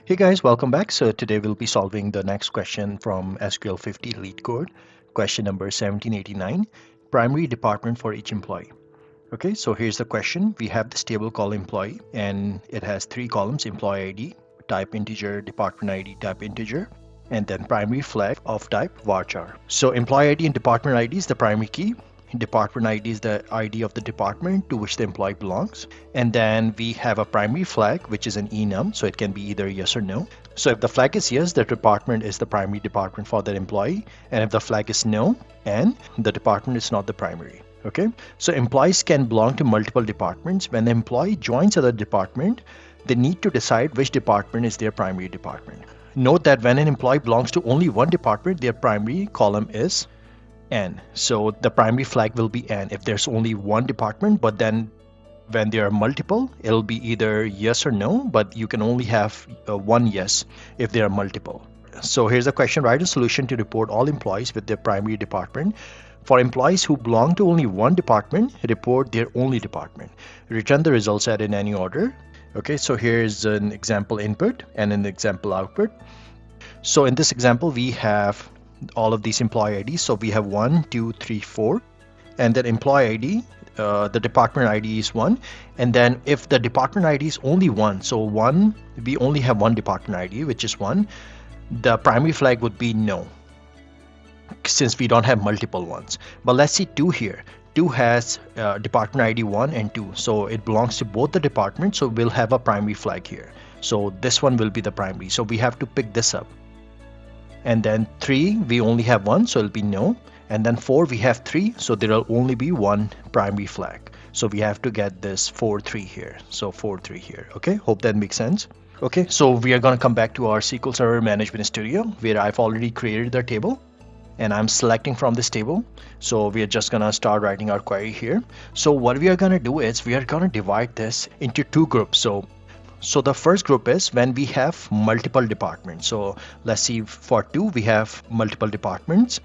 Hey guys, welcome back. So today we'll be solving the next question from SQL 50 Leetcode, question number 1789, primary department for each employee. Okay, so here's the question. We have this table called employee and it has three columns: employee ID, type integer, department ID, type integer, and then primary flag of type varchar. So employee ID and department ID is the primary key. Department ID is the ID of the department to which the employee belongs. And then we have a primary flag, which is an enum, so it can be either yes or no. So if the flag is yes, the department is the primary department for that employee. And if the flag is no, and the department is not the primary. Okay, so employees can belong to multiple departments. When the employee joins other department, they need to decide which department is their primary department. Note that when an employee belongs to only one department, their primary column is N. So the primary flag will be N if there's only one department, but then when there are multiple, it'll be either yes or no, but you can only have one yes if there are multiple. So here's a question: write a solution to report all employees with their primary department. For employees who belong to only one department, report their only department. Return the result set in any order. Okay, so here's an example input and an example output. So in this example, we have all of these employee IDs. So we have 1, 2, 3, 4, and then employee ID, the department ID is 1. And then if the department ID is only 1, so 1, we only have one department ID, which is 1, the primary flag would be no, since we don't have multiple ones. But let's see 2 here. 2 has department ID 1 and 2, so it belongs to both the departments, so we'll have a primary flag here. So this one will be the primary, so we have to pick this up. And then 3, we only have 1, so it'll be no. And then 4, we have 3, so there will only be one primary flag. So we have to get this 4, 3 here. So 4, 3 here. Okay, hope that makes sense. Okay, so we are going to come back to our SQL Server Management Studio, where I've already created the table. And I'm selecting from this table. So we are just going to start writing our query here. So what we are going to do is we are going to divide this into 2 groups. So the first group is when we have multiple departments. So let's see, for 2 we have multiple departments,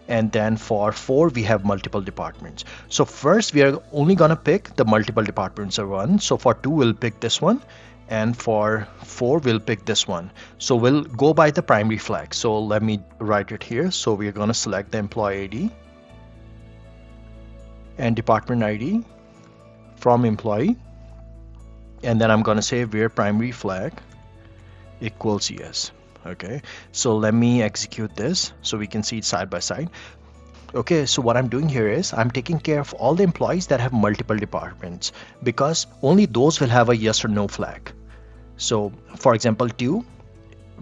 and then for 4 we have multiple departments. So first we are only going to pick the multiple departments of one. So for 2 we'll pick this one, and for 4 we'll pick this one. So we'll go by the primary flag. So let me write it here. So we're going to select the employee ID and department ID from employee. And then I'm going to say where primary flag equals yes. Okay, so let me execute this so we can see it side by side. Okay, so what I'm doing here is I'm taking care of all the employees that have multiple departments, because only those will have a yes or no flag. So for example, 2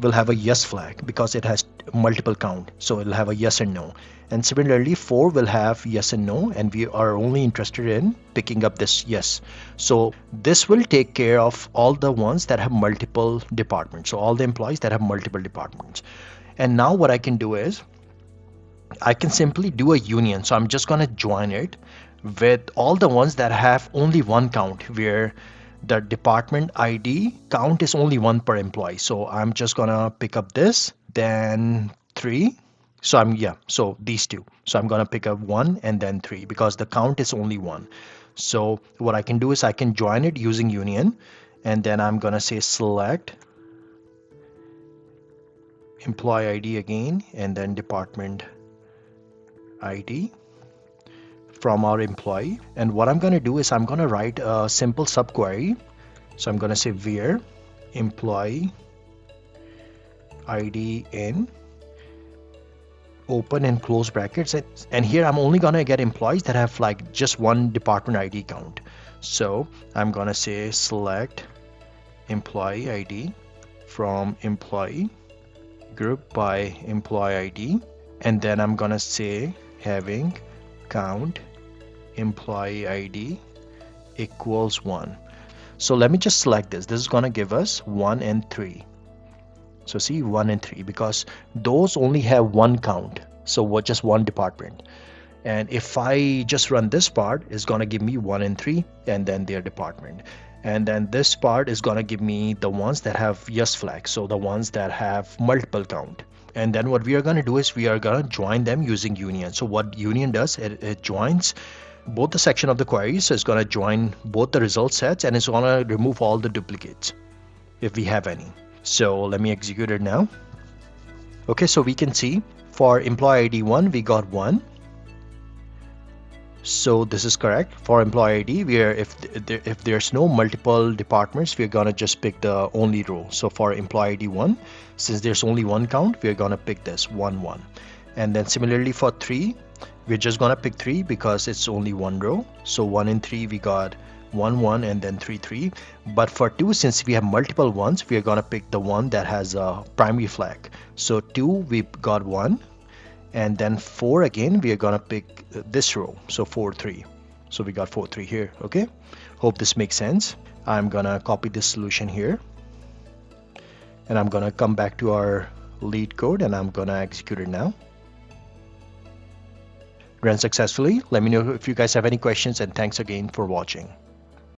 will have a yes flag because it has multiple count, so it'll have a yes and no. And similarly 4 will have yes and no, and we are only interested in picking up this yes. So this will take care of all the ones that have multiple departments, so all the employees that have multiple departments. And now what I can do is I can simply do a union. So I'm just going to join it with all the ones that have only one count, where the department ID count is only 1 per employee. So I'm just gonna pick up this, then 3. So so these 2. So I'm gonna pick up 1 and then 3 because the count is only 1. So what I can do is I can join it using union, and then I'm gonna say select employee ID again, and then department ID from our employee. And what I'm going to do is I'm going to write a simple subquery. So I'm going to say where employee ID in open and close brackets, and here I'm only going to get employees that have like just one department ID count. So I'm going to say select employee ID from employee group by employee ID, and then I'm going to say having count employee ID equals 1. So let me just select this. This is going to give us 1 and 3. So see, 1 and 3, because those only have one count, so what, just one department. And if I just run this part, it's going to give me 1 and 3 and then their department. And then this part is going to give me the ones that have yes flag, so the ones that have multiple count. And then what we are going to do is we are going to join them using union. So what union does, it joins both the section of the query, so it's going to join both the result sets, and it's going to remove all the duplicates if we have any. So let me execute it now. Okay, so we can see for employee ID 1 we got 1. So this is correct. For employee ID, we are if there's no multiple departments, we're gonna just pick the only row. So for employee ID 1, since there's only one count, we're gonna pick this 1 1. And then similarly for 3, we're just gonna pick 3 because it's only one row. So 1 and 3 we got 1 1 and then 3 3. But for 2, since we have multiple ones, we're gonna pick the one that has a primary flag. So 2 we got 1. And then 4 again, we are gonna pick this row, so 4 3. So we got 4 3 here. Okay, hope this makes sense. I'm gonna copy this solution here, and I'm gonna come back to our Leetcode and I'm gonna execute it now. Ran successfully. Let me know if you guys have any questions, and thanks again for watching.